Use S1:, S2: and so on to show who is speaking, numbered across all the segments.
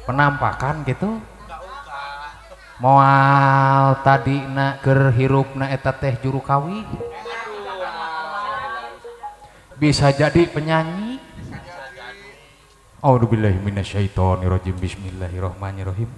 S1: penampakan gitu moal tadi na keur hirupna eta teh juru kawi bisa jadi penyanyi. A'udzubillahi minasyaitonirrajim. Bismillahirrahmanirrahim.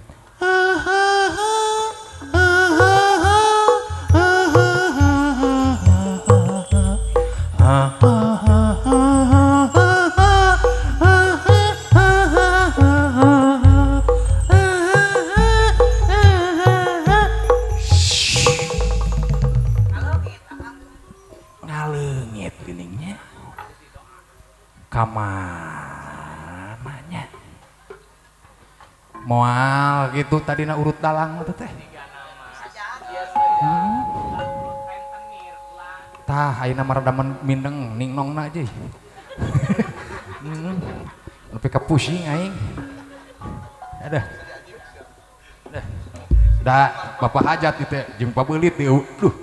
S1: Ngalengit geningnya kamananya moal gitu tadi na urut dalang itu teh tah ayeuna marada mindeng ningnongna aja nepi ka pusing aing ada da bapak hajat itu jeung pabeulit dieu duh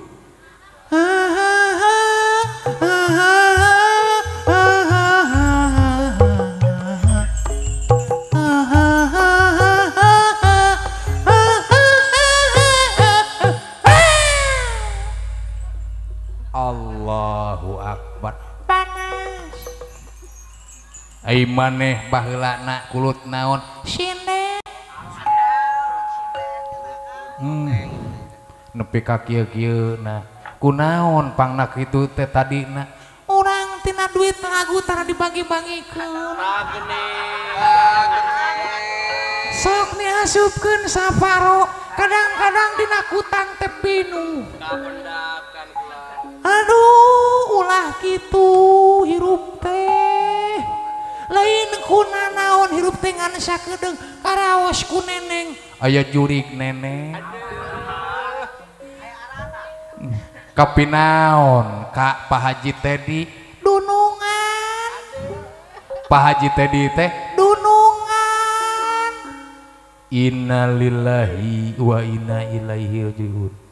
S1: Allahu Akbar panas ai maneh baheulana kulut naon sinde nepi ka kieu-kieu nah kunaon pangna kitu teh tadina urang tina duit lagu tara dibagi-bagikeun sok diasupkeun saparo kadang-kadang dina kutang teh pinu aduh ulah gitu hirup teh lain kuna naon hirup teh ngan sakedeung karaos ku neneng aya jurig neneng kapinaon Kak Pak Haji Tedi dunungan Pak Haji Tedi teh dunungan innalillahi wa inna ilaihi rajiun